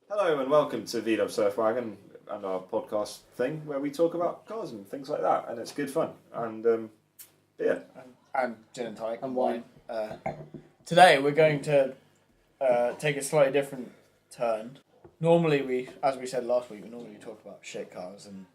Hello and welcome to VW Surfwagon and our podcast thing where we talk about cars and things like that, and it's good fun. And beer. And gin and tonic. And wine. Today we're going to take a slightly different turn. Normally, as we said last week, we normally talk about shit cars and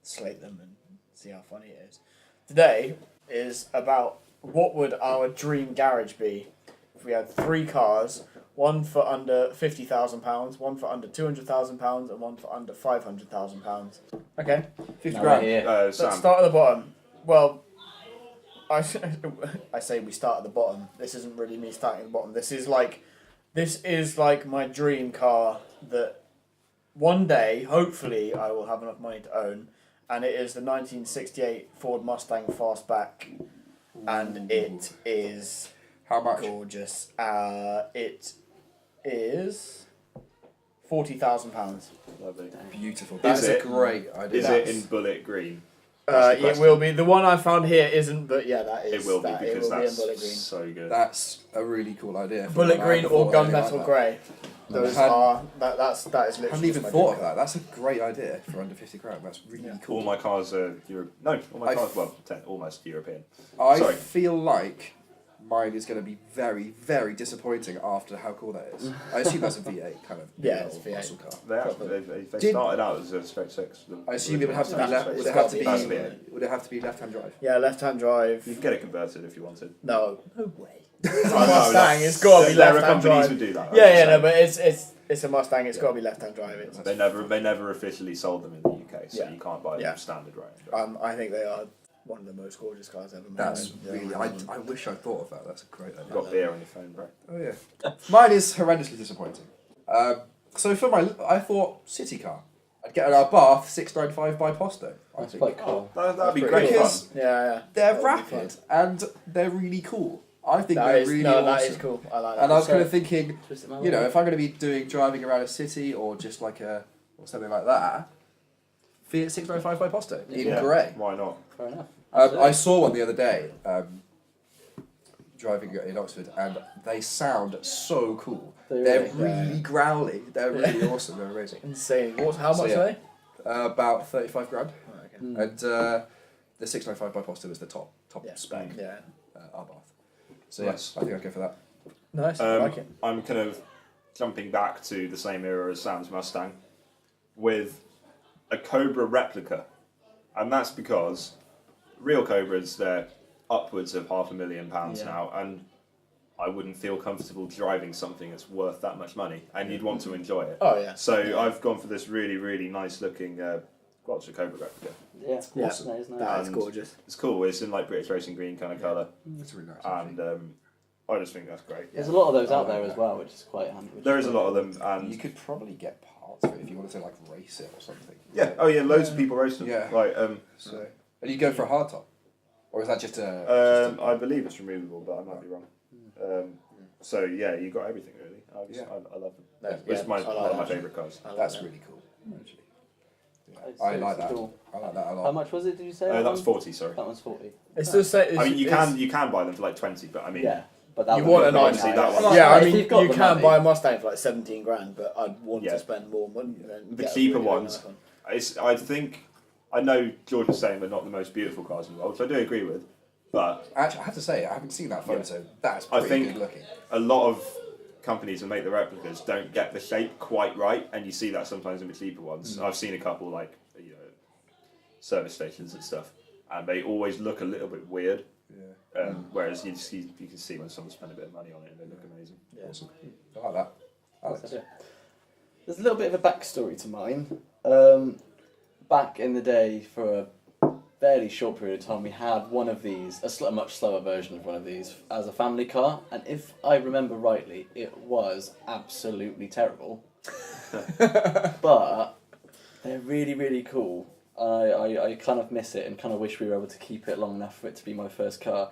slate them and see how funny it is. Today is about what would our dream garage be if we had three cars, one for under £50,000, one for under £200,000, and one for under £500,000. Okay, 50 Now grand. we're here. let's Sam. start at the bottom. Well, I say we start at the bottom. This isn't really me starting at the bottom. This is like my dream car that one day, hopefully, I will have enough money to own, and it is the 1968 Ford Mustang Fastback, and it is How much? gorgeous. It is £40,000. Lovely. Beautiful. Is That's a it? great idea. Is it in bullet green? It That's the question. will be. The one I found here isn't, but yeah, that is. It will be that, because it will be in that's bullet green. so good. That's a really cool idea. for Bullet one. I green hadn't or thought of anything gunmetal like grey. Those Had- are that is literally. I hadn't even just my thought dream of car. that. That's a great idea for under 50 grand. That's really Yeah. cool. All my cars are all my I cars, f- well, almost European. I Sorry. feel like mine is going to be very, very disappointing after how cool that is. I assume that's a V8 kind of Yeah, it's little V8. muscle car. They Did- started out as a straight six. I assume it would have to be That's- left. it's Would it gotta have to be- That's be? V8. Would it have to be left-hand drive? Yeah, left-hand drive. You can get it converted if you wanted. No way. It's a No, Mustang. no, It's got to be there are left-hand companies drive. who do that. I'm Yeah, just yeah, no, saying. but it's a Mustang. It's got to be left-hand drive. It's, They never officially sold them in the UK, so Yeah. you can't buy them Yeah. standard right. I think they are one of the most gorgeous cars ever made. That's Yeah. really. I wish I thought of that. That's a great idea. You've got beer on your phone, bro. Oh yeah. Mine is horrendously disappointing. So for I thought city car. I'd get an Abarth 695 by Posto. I That's think quite cool. That'd be That's great pretty fun. Because Yeah, they're That would be rapid and they're really cool. I think That they're is really no, awesome. that is cool. I like that. And I was So- kind of thinking, Twist it my you know, way. if I'm going to be driving around a city or just like or something like that, Fiat 695 by Posto in Yeah, grey. why not? Fair enough. I saw one the other day, driving in Oxford, and they sound so cool. They're really? really growly. They're really awesome. They're amazing. insane. How So, much yeah. are they? About 35 grand. Oh, okay. Mm. And the 695 by Posto is the top Yeah. spec Yeah. Abarth. So Nice. yes, I think I'd go for that. Nice. I like it. I'm kind of jumping back to the same era as Sam's Mustang with a Cobra replica, and that's because real Cobras, they're upwards of £500,000 Yeah. now, and I wouldn't feel comfortable driving something that's worth that much money, and you'd want to enjoy it. Oh yeah. So I've gone for this really, really nice looking Quattro Cobra replica. Yeah, Yeah. awesome. That is nice. That is And- gorgeous. It's cool. It's in like British racing green kind of colour, That's really nice. and I just think that's great. There's a lot of those I out like there as that. well, which is quite handy. There is a lot of them, you and could probably get parts for it if you wanted to like race it or something. yeah, oh yeah, loads of people race them. Yeah. Like So, and you go for a hard top, or is that just a? I believe it's removable, but I might be wrong. So yeah, you got everything really. Yeah. I love them. No, It's yeah, one I like of my that. favourite cars. I like That's that. really cool. Actually, It's- I it's like that. cool. I like that a lot. How much was it? Did you say? That was 40. Sorry. That one's 40. It's the same. I mean, you can buy them for like 20, but I mean, Yeah, but that You one want would a be nice- nice. that one. Yeah, I If mean, you've got you the can money- buy a Mustang for like 17 grand, but I'd want Yeah. to spend more money than The get a cheaper really, really ones. nice one. I think I know George was saying they're not the most beautiful cars in the world, which I do agree with, but Actually, I have to say, I haven't seen that photo. That's I pretty think- good looking. a lot of companies that make the replicas don't get the shape quite right, and you see that sometimes in the cheaper ones. I've seen a couple like service stations and stuff, and they always look a little bit weird. Yeah. Whereas you can see when someone spent a bit of money on it and they look amazing. Yeah. Awesome. I like that. Alex. Yeah. There's a little bit of a backstory to mine. Back in the day, for a fairly short period of time, we had one of these, a much slower version of one of these, as a family car, and if I remember rightly, it was absolutely terrible. But they're really, really cool. I kind of miss it and kind of wish we were able to keep it long enough for it to be my first car.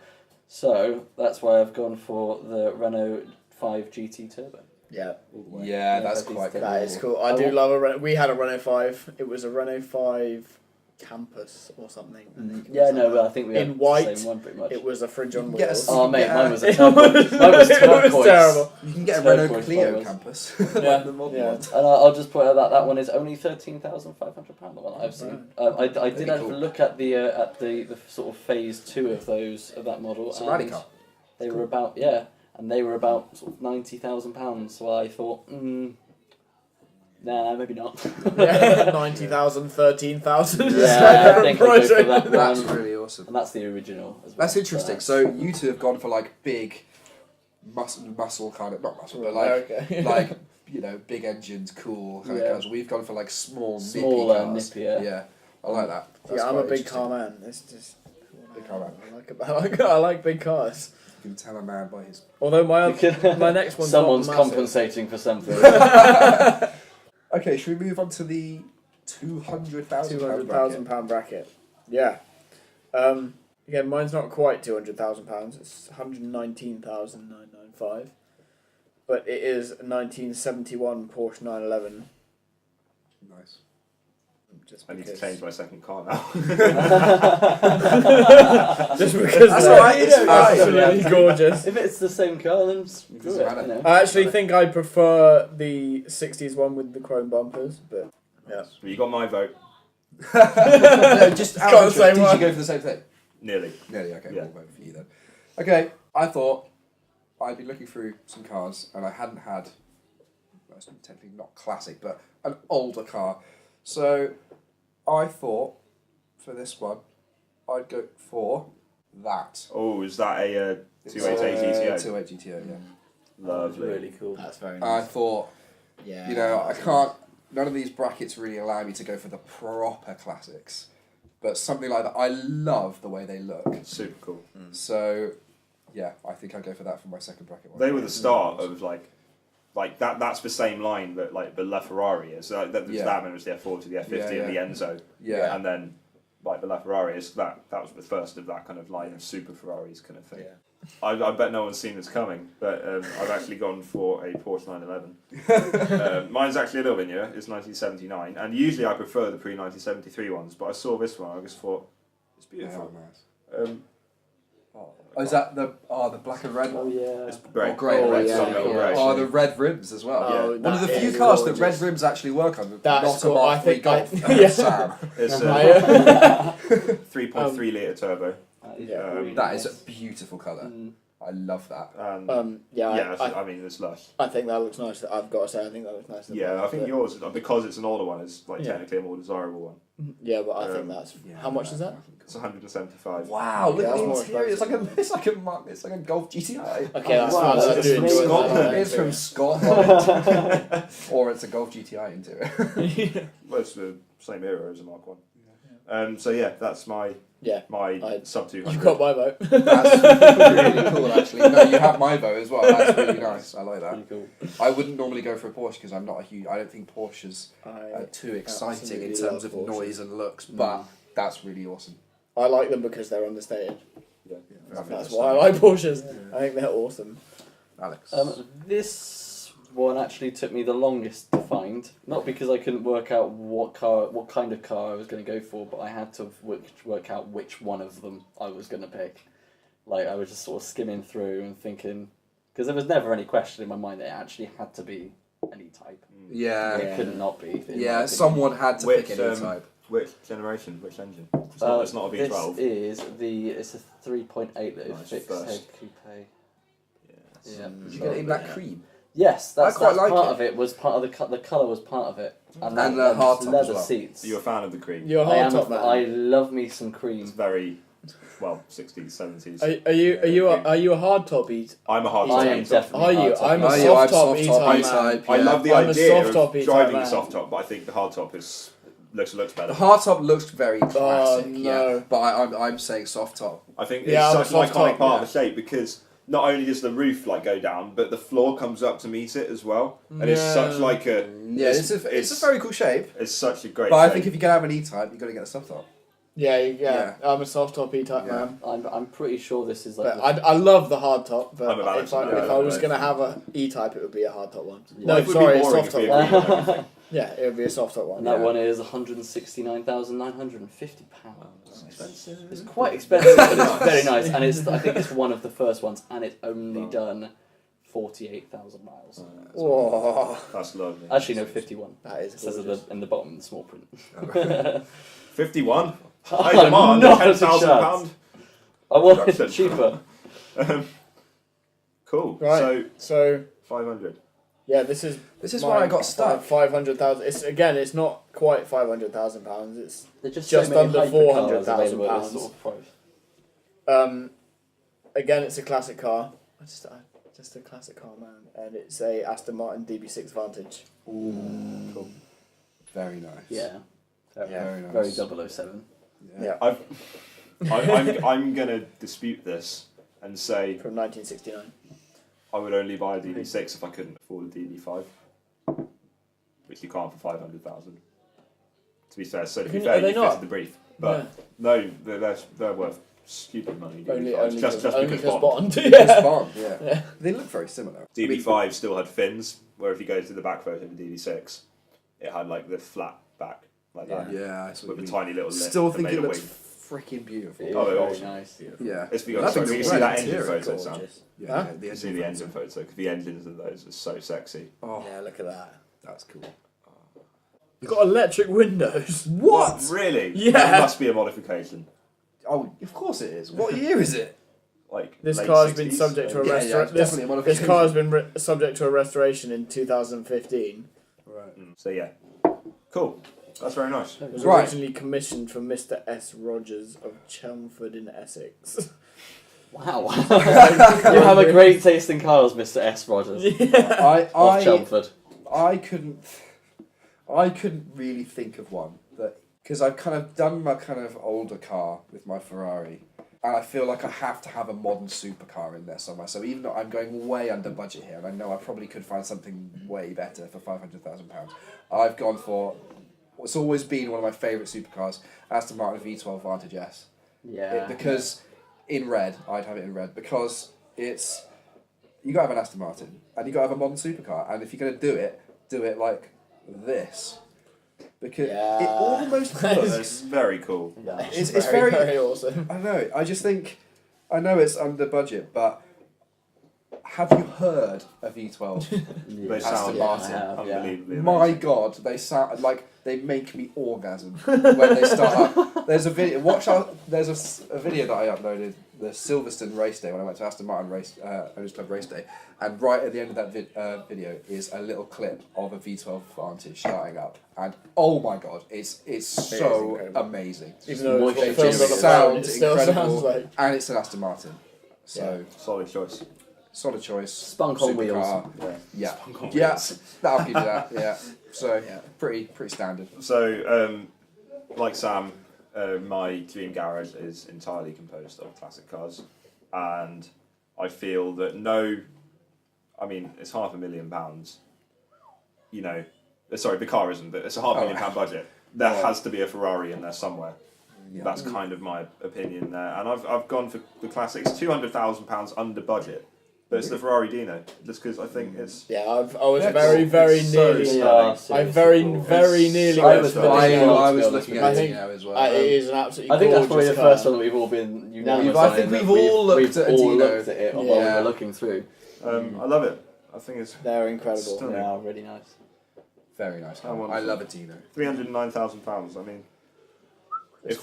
So that's why I've gone for the Renault 5 GT Turbo. Yeah, Yeah, Yeah, that's that'd be quite sick. cool. that is cool. I do love a Renault. We had a Renault 5. It was a Renault 5 Campus or something. I think it Yeah, was no, like but I think we In had white, the same one pretty much. that. It was a fridge on You get a wheels. Oh mate, Yeah. mine was a It turquoise. was- Mine was it was turquoise. terrible. You can get a Turquoise Renault Clio flowers. campus. Yeah, Like the modern yeah. ones. And I'll just point out that that one is only £13,500. The one I've seen. I did Really have cool. a look at the sort of phase 2 of that model. It's a rally and car. They were about and they were about sort of £90,000. So I thought, nah, maybe not. Yeah, 90,000, 13,000. Yeah, I think I'll go for that That's one. really awesome. And that's the original as well. That's interesting. So you two have gone for like big muscle kind of, not muscle, but like Okay. like big engines, cool kind Yeah. of cars. We've gone for like Smaller, nippy cars. nippier. Yeah, I like that. That's Yeah, I'm a quite big interesting. car man. It's just Big car man. I like big cars. You can tell a man by his. Although my next one's Someone's not massive. compensating for something. Okay, should we move on to the £200,000 £200,000 bracket. Yeah. Again, mine's not quite £200,000. It's £119,995. But it is a 1971 Porsche 911. Nice. Just I need to because. change my second car now. Just because That's they're alright, it's fine. absolutely gorgeous. If it's the same car, then screw Doesn't it. matter. You know. I actually think I prefer the 60s one with the chrome bumpers, but yeah. You got my vote. No, just out got of the same interest, did one. you go for the same thing? Nearly. Nearly, okay, Yeah. we'll vote for you then. Okay, I thought I'd be looking through some cars and I hadn't had, well, it's technically not classic, but an older car. So I thought for this one, I'd go for that. Oh, is that a It's 288 GTO? 288 GTO, yeah. Lovely. Really cool. That's very I thought, Yeah. I can't, none of these brackets really allow me to go for the proper classics. But something like that, I love the way they look. Super cool. So, yeah, I think I'll go for that for my second bracket one. They were the start of like that. That's the same line that the LaFerrari is. Like there was Yeah. that, and it was the F40, the F50, Yeah, and the Enzo. Yeah. And then the LaFerrari is that was the first of that kind of line of super Ferraris kind of thing. Yeah. I bet no one's seen this coming, but I've actually gone for a Porsche 911. Mine's actually a little bit newer. It's 1979, and usually I prefer the pre-1973 ones, but I saw this one. I just thought it's beautiful. nice. Oh, is that the black and red Oh one? yeah. It's grey. Oh, grey, red, It's yeah, metal yeah. grey. Oh, the red rims as well. Oh, One of the that few is cars gorgeous. that red rims actually work on. That's not cool. a I Mark III think Golf. yeah. Sam. It's a I- 3.3 litre turbo. Yeah. really That is a nice. beautiful colour. Mm. I love that. And yeah, I mean, it's lush. I think that looks nice. I've got to say, I think that looks nice. Yeah, I think yours, because it's an older one, is Yeah. technically a more desirable one. Yeah, but I think Um, that's. Yeah, How much is that? It's 175. Wow, look Yeah, at the that's more interior. It's like a Golf GTI. Okay, that's Wow, fine. that's I do from enjoy Scotland. that. It's from Scotland. or it's a Golf GTI interior. Well, it's the same era as a Mark 1. So yeah, that's my Yeah, sub 200. you've got my vote. That's really cool, actually. No, you have my vote as well. That's really nice. I like that. Pretty cool. I wouldn't normally go for a Porsche because I'm not a huge. I don't think Porsches are I too exciting in absolutely terms of love Porsches. noise and looks, but that's really awesome. like them because they're understated. Yeah. That's why I like Porsches. I think they're awesome. Alex. This one actually took me the longest to find, not because I couldn't work out what kind of car I was going to go for, but I had to work out which one of them I was going to pick. Like, I was just sort of skimming through and thinking, because there was never any question in my mind that it actually had to be an E-Type. Yeah. It couldn't not be. in my Yeah, opinion. someone had to Which, pick an E-Type. Which generation? Which engine? It's not a V12. This it's a 3.8 litre Nice fixed first. head coupe. Yeah. Did you get it in that cream? Yes, that's quite like part it. of it. Was part of the colour was part of it, And the hardtop as leather well. seats. You're a fan of the cream. You're a I hard am. top man. I love me some It's cream. very, 60s, 70s. Are you a hard top eat? I'm a hard I top am eater. definitely. Are you? hard top I'm a Oh, eater. yeah, I'm soft top soft E-Type top man. E-Type. I Yeah. love the I'm a idea soft of top E-Type driving man. a soft top, but I think the hard top looks better. The hardtop looks very classic, no. yeah. But I'm saying soft top. I think Yeah, I'm a it's such an soft iconic top, part yeah. of the shape because not only does the roof go down, but the floor comes up to meet it as well, and it's Yeah. such like a Yeah, it's a very cool shape. it's such a great. But I shape. think if you're gonna have an E-Type, you've got to get a soft top. Yeah. I'm a soft top E-Type Yeah. man. I'm pretty sure this is like. But I love the hard top, but I'm a if I balance. was going to have a E-Type, it would be a hard top one. Yeah. No, Life would be sorry, a boring soft if we top agreed one. on everything. Yeah, it would be a soft top one. And that Yeah. one is £169,950. Expensive. It's quite expensive, but it's very nice. And I think it's one of the first ones, and it's only done 48,000 miles. Whoa, That's lovely. Actually, no, 51. that is It says gorgeous. in the bottom in the small print. 51. Oh, High demand. not a £10,000. I want it Production. cheaper. Cool. Right. So 500. yeah, this is where I got stuck. 500,000. It's not quite £500,000. It's They're just Just so many under hypercars £400,000 available at this sort of price. again, it's a classic car. Just a classic car, man, and it's a Aston Martin DB6 Vantage. Cool. Very nice. Yeah. Very nice. Very 007. Yeah, I'm going to dispute this and say from 1969. I would only buy a DB6 if I couldn't afford a DB5, which you can't for 500,000. To be fair, so to be Are fair, they you not? fitted the brief, but no, they're worth stupid money. Only DB5s, just because Bond. Bond. It's Yeah. Bond, yeah. Yeah. They look very similar. DB5 still had fins, where if you go to the back photo of the DB6, it had like the flat back like that Yeah, I see what with a you mean. tiny little lip. Still that think made it a looks wing. freaking beautiful. It is Oh, very awesome. nice. Yeah. It's That because thing's you great see that engine interior. photo, Sam. Gorgeous. Yeah, Huh? the You see engine the photo. engine photo because the engines of those are so sexy. Oh, Yeah, look at that. that's cool. You've got electric windows. What? Really? Yeah. That must be a modification. Oh, of course it is. What year is it? Like This late car has been 60s? subject to a Yeah, restoration. it's definitely a This modification. car has been subject to a restoration in 2015. Right. So yeah, cool. That's very nice. It was Right. originally commissioned for Mr. S. Rogers of Chelmsford in Essex. Wow. You have a great taste in cars, Mr. S. Rogers. Of Chelmsford. I couldn't really think of one that because I've kind of done my kind of older car with my Ferrari, and I feel like I have to have a modern supercar in there somewhere. So even though I'm going way under budget here, and I know I probably could find something way better for £500,000, I've gone for what's always been one of my favourite supercars, Aston Martin V12 Vantage S. Yeah. Because in red, I'd have it in red because it's you gotta have an Aston Martin and you gotta have a modern supercar, and if you're gonna do it like this because it Yeah. almost That's looks. very cool. Yeah. It's very- very awesome. I know. I just think I know it's under budget, but have you heard a V12? They Aston sound Martin. unbelievably My amazing. God, they sound like they make me orgasm when they start up. There's a video. There's a video that I uploaded, the Silverstone race day when I went to Aston Martin Owners Club race day, and right at the end of that video is a little clip of a V12 Vantage starting up, and oh my God, it's so incredible. amazing. Even though Moisture it's filmed on a just phone, it sounds still incredible, sounds like. and it's an Aston Martin, so Solid choice. solid choice. Spunk on wheels. supercar. Yeah. Yeah, yeah, that'll give you that. Yeah, so pretty standard. So, like Sam, my dream garage is entirely composed of classic cars, and I feel that it's £500,000. You know, sorry, the car isn't, but it's a £500,000 budget. There has to be a Ferrari in there somewhere. Yeah. That's kind of my opinion there, and I've gone for the classics, £200,000 under budget. But it's the Ferrari Dino, just because I think it's Yeah, I was Yeah, very, cool. very It's so nearly. stunning. I very, cool. very It's nearly so went for stunning. the Dino. I was I looking I at think- it as well. It is an absolutely I think that's probably the gorgeous first car. one that we've all been unanimous I on. think in we've that all looked at a all Dino. looked at it while we Yeah. were looking through. I love it. I think it's They're incredible. Stunning. Yeah, really nice. Very nice. How Car. I wonderful. love a Dino. £309,000. I mean, It's if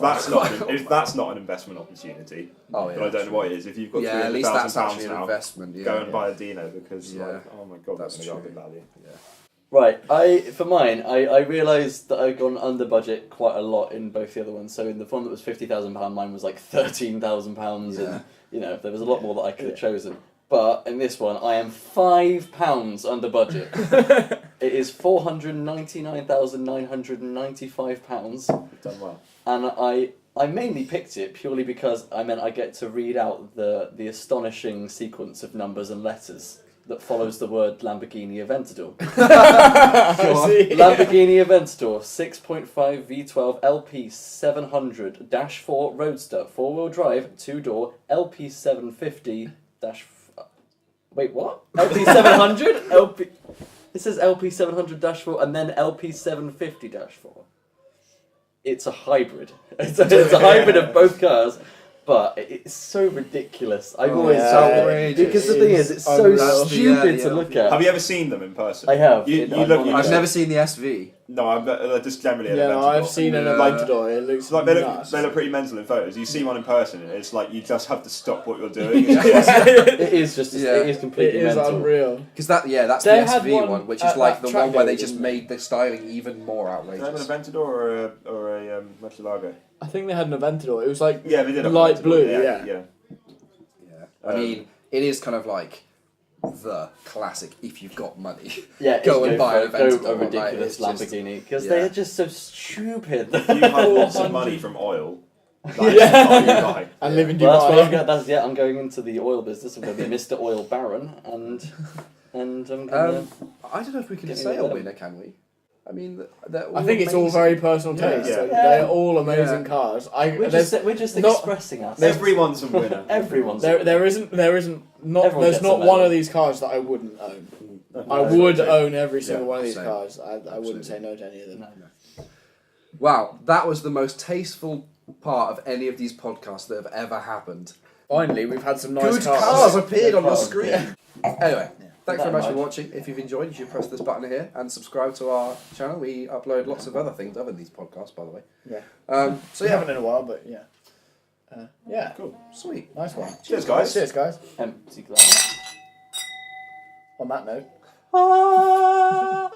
that's not an investment opportunity, Oh yeah. then I don't know what is. If you've got Yeah, at least that's £300,000 actually an now, investment. Yeah. go and buy a Dino because, Yeah. like, oh my God, That's that's going to true. go up in value. Right, for mine, I realised that I'd gone under budget quite a lot in both the other ones. So in the one that was £50,000, mine was like £13,000, Yeah. and you know there was a lot more that I could have chosen. But in this one, I am £5 under budget. It is £499,995. You've done well. And I mainly picked it purely because I meant I get to read out the astonishing sequence of numbers and letters that follows the word Lamborghini Aventador. See? Lamborghini Aventador 6.5 V12 LP 700-4 Roadster 4-wheel drive 2-door LP 750 Wait, what? LP 700? LP It says LP700-4 and then LP750-4. It's a hybrid. It's a hybrid of both cars, but it's so ridiculous. I've always yeah, felt it. outrageous. Because the thing is, it's so Unreal. stupid The to look at. Have you ever seen them in person? I have. You In look. Iconic. I've never seen the SV. No, I'm just generally. Yeah, an no, Aventador. I've seen an Yeah. Aventador. It looks It's like nuts. they look pretty mental in photos. You see one in person, and it's like you just have to stop what you're doing. It's It is just. Yeah. It is It completely is mental. unreal. Because that's the They had SV one one, which at is like that the track one where they day, just didn't made the styling even more Do you have an outrageous. Aventador or a Murcielago? I think they had an Aventador. It was like Yeah, they did. Have an light Aventador, blue. Yeah. Yeah. I mean, it is kind of like the classic if you've got money. Yeah, Go and buy an go Aventador, a like, ridiculous it's just- Lamborghini because yeah. they are just so stupid. If you have lots of money from oil, that's Yeah. the car you buy. And live in Well, that's what I'm Dubai. going. I'm going into the oil business. I'm going to be Mr. Oil Baron, and I'm going to. I don't know if we can Get say me a with winner, can we? I mean, they're all I think it's all amazing. very personal Yeah. taste. Yeah. Like, Yeah. they're all amazing Yeah. cars. We're There's just not- expressing us. Everyone's a winner. Everyone's. there isn't not Everyone there's gets not a one medal. of these cars that I wouldn't own. I that's would true. own every single Yeah, one of these same. cars. I Absolutely. wouldn't say no to any of them. No. Wow, that was the most tasteful part of any of these podcasts that have ever happened. Finally, we've had some nice Good cars. cars appeared on the cars, screen. yeah. Anyway, thanks very That much for much. watching. If you've enjoyed, you should press this button here and subscribe to our channel. We upload lots of other things other than these podcasts, by the way. Yeah. So We yeah, haven't in a while, but yeah. Yeah, Cool. sweet. nice one. Cheers, guys. Cheers, guys. Empty glass. On that note. Ah.